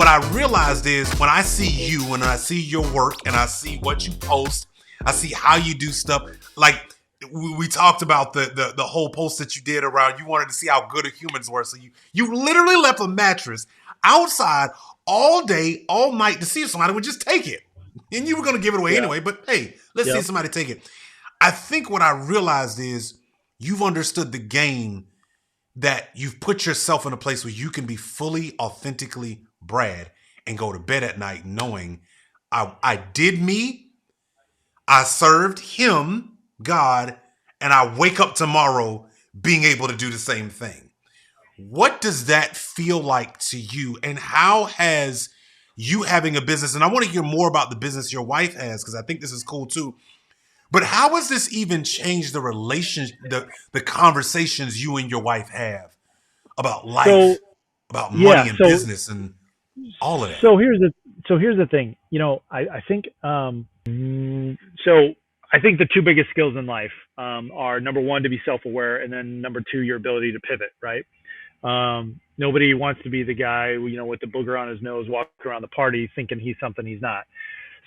what I realized is when I see you and I see your work and I see what you post, I see how you do stuff. Like we talked about the whole post that you did around you wanted to see how good humans were. So you literally left a mattress outside all day, all night to see if somebody would just take it. And you were going to give it away anyway, but hey, let's see if somebody take it. I think what I realized is you've understood the game, that you've put yourself in a place where you can be fully, authentically Brad and go to bed at night knowing I did me, I served him, God, and I wake up tomorrow being able to do the same thing. What does that feel like to you? And how has you having a business, and I want to hear more about the business your wife has, because I think this is cool too. But how has this even changed the relationship, the conversations you and your wife have about life, about money and business and all of that? So here's the thing. I think I think the two biggest skills in life are, number one, to be self-aware, and then number two, your ability to pivot. Right. Nobody wants to be the guy, with the booger on his nose, walking around the party thinking he's something he's not.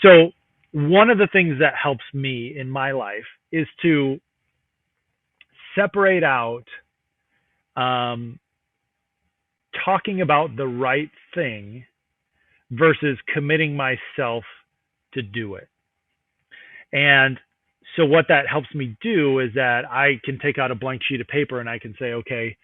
So one of the things that helps me in my life is to separate out talking about the right thing versus committing myself to do it. And so what that helps me do is that I can take out a blank sheet of paper and I can say, okay,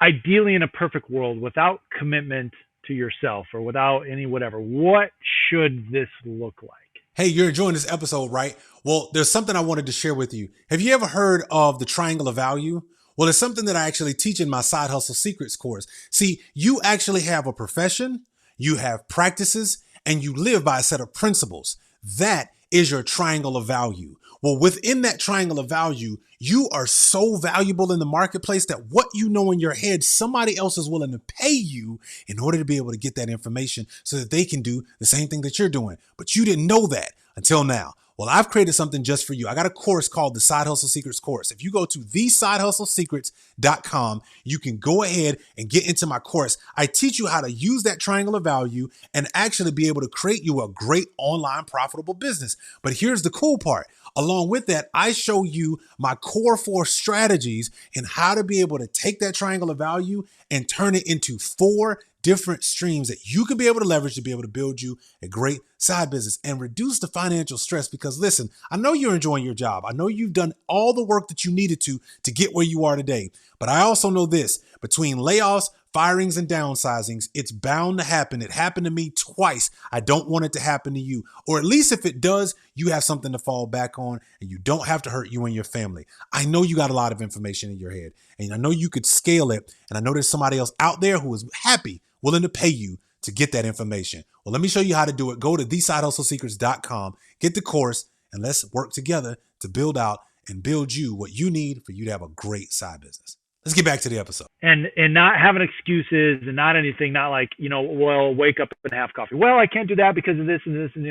ideally in a perfect world, without commitment to yourself or without any whatever, what should this look like? Hey, you're enjoying this episode, right? Well, there's something I wanted to share with you. Have you ever heard of the triangle of value? Well, it's something that I actually teach in my Side Hustle Secrets course. See, you actually have a profession, you have practices, and you live by a set of principles. That is your triangle of value. Well, within that triangle of value, you are so valuable in the marketplace that what you know in your head, somebody else is willing to pay you in order to be able to get that information so that they can do the same thing that you're doing. But you didn't know that until now. Well, I've created something just for you. I got a course called the Side Hustle Secrets course. If you go to thesidehustlesecrets.com, you can go ahead and get into my course. I teach you how to use that triangle of value and actually be able to create you a great online profitable business. But here's the cool part. Along with that, I show you my core 4 strategies and how to be able to take that triangle of value and turn it into 4 different streams that you can be able to leverage to be able to build you a great side business and reduce the financial stress. Because listen, I know you're enjoying your job. I know you've done all the work that you needed to get where you are today. But I also know this, between layoffs, firings, and downsizings, it's bound to happen. It happened to me twice. I don't want it to happen to you. Or at least if it does, you have something to fall back on and you don't have to hurt you and your family. I know you got a lot of information in your head and I know you could scale it. And I know there's somebody else out there who is happy, willing to pay you to get that information. Well, let me show you how to do it. Go to thesidehustlesecrets.com, get the course, and let's work together to build out and build you what you need for you to have a great side business. Let's get back to the episode. And not having excuses and not anything, not like, well, wake up and have coffee. Well, I can't do that because of this and this and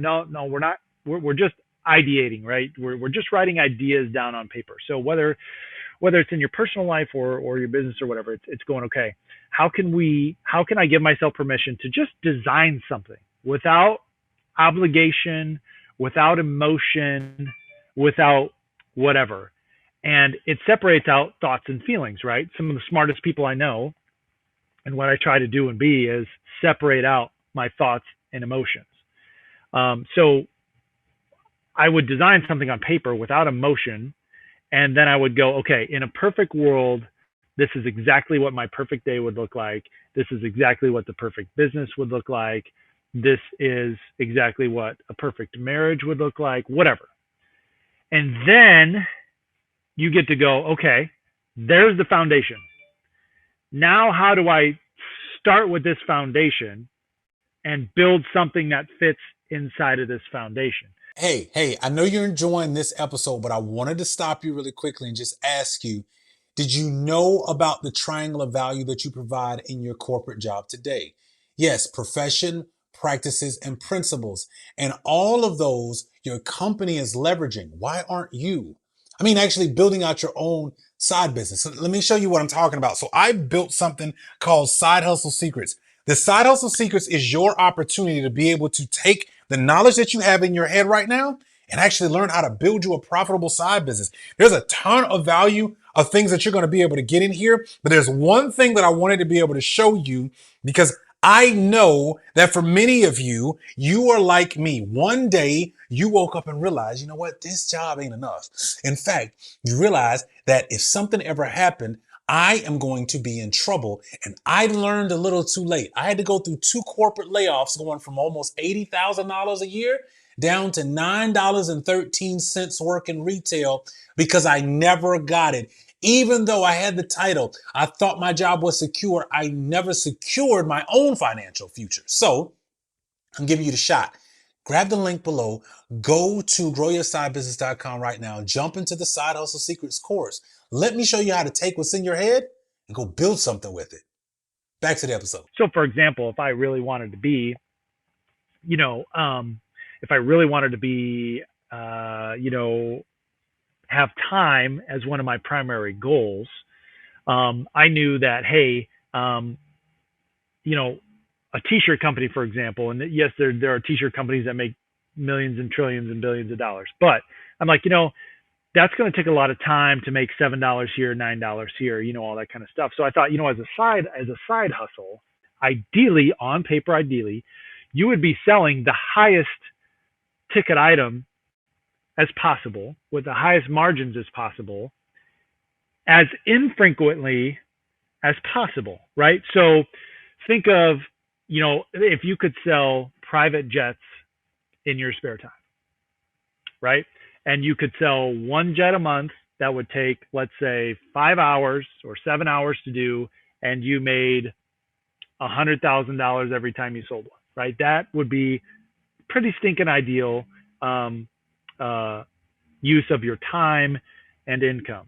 no, we're not. We're just ideating, right? We're just writing ideas down on paper. So whether it's in your personal life or your business or whatever, it's going okay. How can I give myself permission to just design something without obligation, without emotion, without whatever? And it separates out thoughts and feelings, right? Some of the smartest people I know, and what I try to do and be, is separate out my thoughts and emotions. So I would design something on paper without emotion, and then I would go, okay, in a perfect world, this is exactly what my perfect day would look like. This is exactly what the perfect business would look like. This is exactly what a perfect marriage would look like, whatever. And then you get to go, okay, there's the foundation. Now, how do I start with this foundation and build something that fits inside of this foundation? Hey, I know you're enjoying this episode, but I wanted to stop you really quickly and just ask you, did you know about the triangle of value that you provide in your corporate job today? Yes, profession, practices, and principles. And all of those your company is leveraging. Why aren't you? I mean, actually building out your own side business. So let me show you what I'm talking about. So I built something called Side Hustle Secrets. The Side Hustle Secrets is your opportunity to be able to take the knowledge that you have in your head right now and actually learn how to build you a profitable side business. There's a ton of value of things that you're going to be able to get in here, but there's one thing that I wanted to be able to show you, because I know that for many of you, you are like me. One day you woke up and realized, you know what, this job ain't enough. In fact, you realize that if something ever happened, I am going to be in trouble. And I learned a little too late. I had to go through 2 corporate layoffs, going from almost $80,000 a year down to $9.13 working retail, because I never got it. Even though I had the title, I thought my job was secure. I never secured my own financial future. So I'm giving you the shot. Grab the link below, go to growyoursidebusiness.com right now, jump into the Side Hustle Secrets course. Let me show you how to take what's in your head and go build something with it. Back to the episode. So for example, if I really wanted to be, if I really wanted to be, have time as one of my primary goals, I knew that, hey, a t-shirt company, for example, and yes, there are t-shirt companies that make millions and trillions and billions of dollars, but I'm like, that's going to take a lot of time to make $7 here, $9 here, all that kind of stuff. So I thought, as a side hustle, ideally, on paper, you would be selling the highest ticket item as possible with the highest margins as possible, as infrequently as possible, right? So think of, if you could sell private jets in your spare time, right? And you could sell 1 jet a month that would take, let's say, 5 hours or 7 hours to do, and you made $100,000 every time you sold one, right? That would be pretty stinking ideal use of your time and income.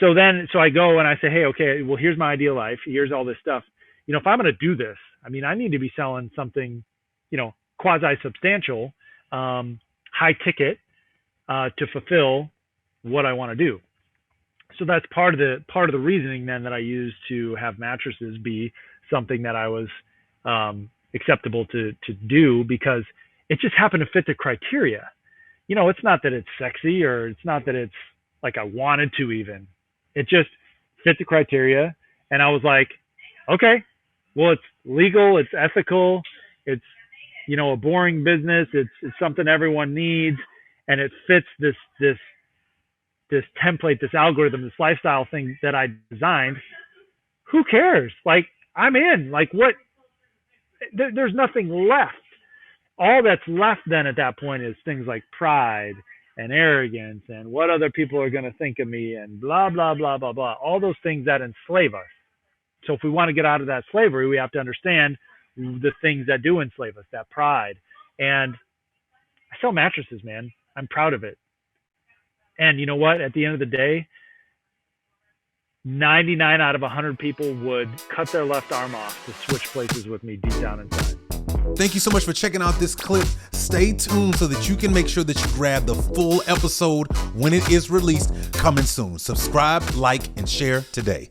So I go and I say, hey, okay, well, here's my ideal life. Here's all this stuff. If I'm going to do this, I need to be selling something, quasi-substantial, high ticket, to fulfill what I want to do. So that's part of the reasoning then that I used to have mattresses be something that I was acceptable to do, because it just happened to fit the criteria. It's not that it's sexy, or it's not that it's like I wanted to even. It just fit the criteria, and I was like, okay, well, it's legal, it's ethical, it's a boring business, it's something everyone needs, and it fits this template, this algorithm, this lifestyle thing that I designed. Who cares? Like, I'm in. Like, what? There's nothing left. All that's left then at that point is things like pride and arrogance and what other people are going to think of me and blah, blah, blah, blah, blah. All those things that enslave us. So if we want to get out of that slavery, we have to understand the things that do enslave us, that pride. And I sell mattresses, man. I'm proud of it. And you know what? At the end of the day, 99 out of 100 people would cut their left arm off to switch places with me deep down inside. Thank you so much for checking out this clip. Stay tuned so that you can make sure that you grab the full episode when it is released, coming soon. Subscribe, like, and share today.